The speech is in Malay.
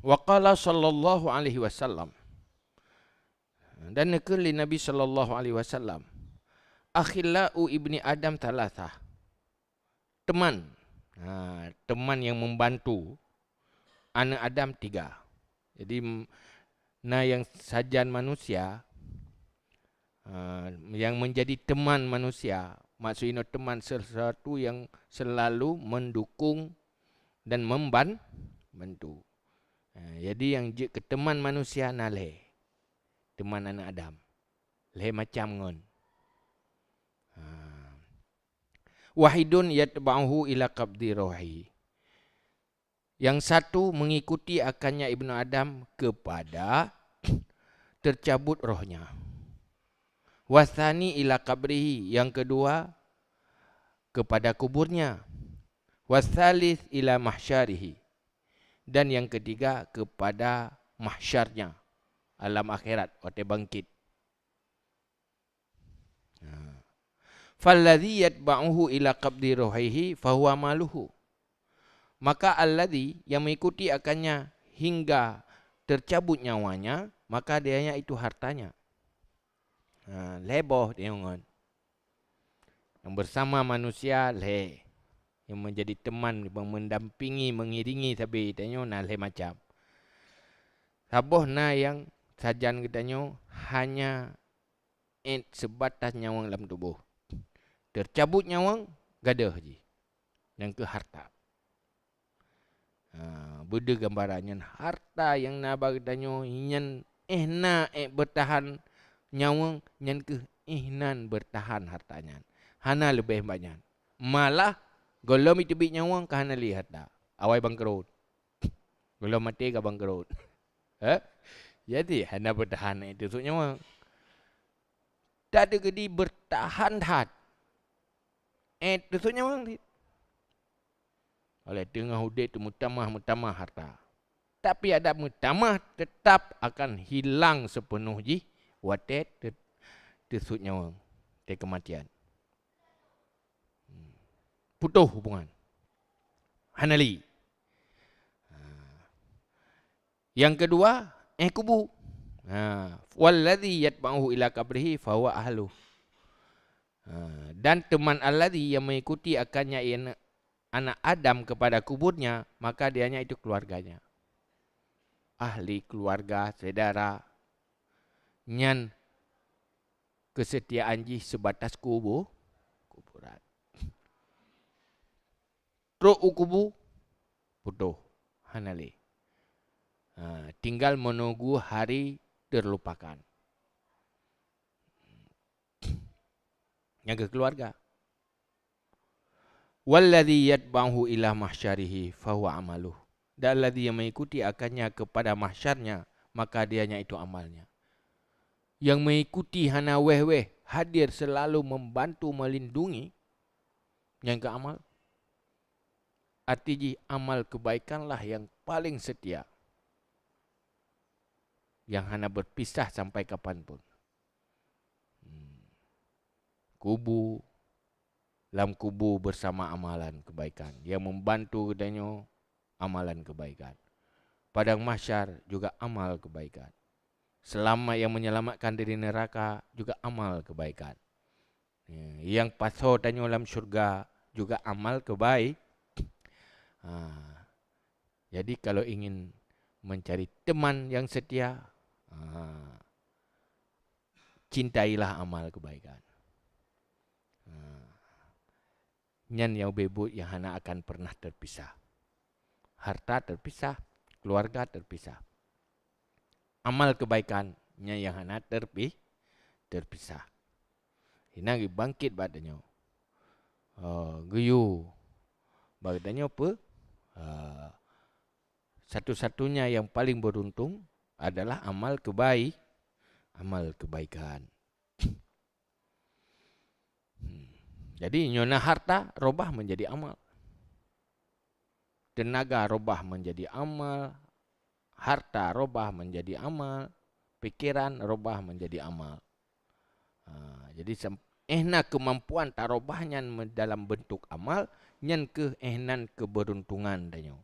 Wa qala sallallahu alaihi wasallam. Dan nekeli Nabi sallallahu alaihi wasallam. Akhillau ibni Adam thalathah. Teman. Teman yang membantu anak Adam 3. Jadi yang sajan manusia, yang menjadi teman manusia, maksudnya teman sesuatu yang selalu mendukung dan membantu. Jadi yang ke teman manusia naleh, teman anak Adam, leh macam ngon. Wahidun yatba'uhu ila qabdi rohi. Yang satu mengikuti akannya Ibnu Adam kepada tercabut rohnya. Wasani ila qabrihi. Yang kedua kepada kuburnya. Wasalis ila mahsyarihi. Dan yang ketiga kepada mahsyarnya, alam akhirat, waktu bangkit. Falladhi yatba'uhu ila qabdi rohihi fahuwa maluhu. Maka alladhi yang mengikuti akannya hingga tercabut nyawanya, maka dianya itu hartanya. Leboh tengok. Yang bersama manusia leh. Yang menjadi teman, mendampingi, mengiringi tapi tengok nah leh macam. Saboh na yang sajan katanya hanya sebatas nyawang dalam tubuh. Tercabut nyawang gadah je. Yang ke harta. Beda gambarannya harta yang nabag danyo nyan bertahan nyawang nyan ke ihnan bertahan hartanya. Hana lebih banyak. Malah golom itu bit nyawang ke hana lihat dah. Awai bangkrut. Golom mati ke bangkrut. Jadi hana bertahan itu so nyawang. Tak ada gedi bertahan hat. Itu so nyawang. Oleh tengah hudit tu mutamah harta. Tapi ada mutamah tetap akan hilang sepenuh ji watet tersut nyawa te kematian. Putus hubungan. Hanali. Yang kedua, kubu. Walladhi yatba'uhu ila qabrihi fahuwa ahlu. Dan teman alladhi yang mengikuti akannya anak Adam kepada kuburnya, maka dianya itu keluarganya. Ahli keluarga, saudara. Nyan kesetiaan ji sebatas kuburan. Truk kubu putuh hanali. Tinggal menunggu hari terlupakan. Yang ke keluarga. Walladhi yatba'uhu ila mahsyarihi fahuwa amaluh. Dan alladhi yang mengikuti akannya kepada mahsyarnya, maka dianya itu amalnya. Yang mengikuti hana weh-weh, hadir selalu membantu melindungi, yang ke amal. Artinya amal kebaikanlah yang paling setia. Yang hana berpisah sampai kapanpun. Kubu, dalam kubu bersama amalan kebaikan. Yang membantu katanya amalan kebaikan. Padang mahsyar juga amal kebaikan. Selamat yang menyelamatkan diri neraka juga amal kebaikan. Yang paso tanya dalam syurga juga amal kebaikan. Jadi kalau ingin mencari teman yang setia, cintailah amal kebaikan. Nyan yang bebut yang hana akan pernah terpisah. Harta terpisah, keluarga terpisah. Amal kebaikan nyan yang hana terpisah. Hina bangkit badannya. Geyu. Badannya apa? Satu-satunya yang paling beruntung adalah amal kebaikan. Jadi nyona harta robah menjadi amal. Tenaga robah menjadi amal. Harta robah menjadi amal. Pikiran robah menjadi amal. Jadi kemampuan tarobahnya dalam bentuk amal. Nyan ehnan keberuntungan danyo.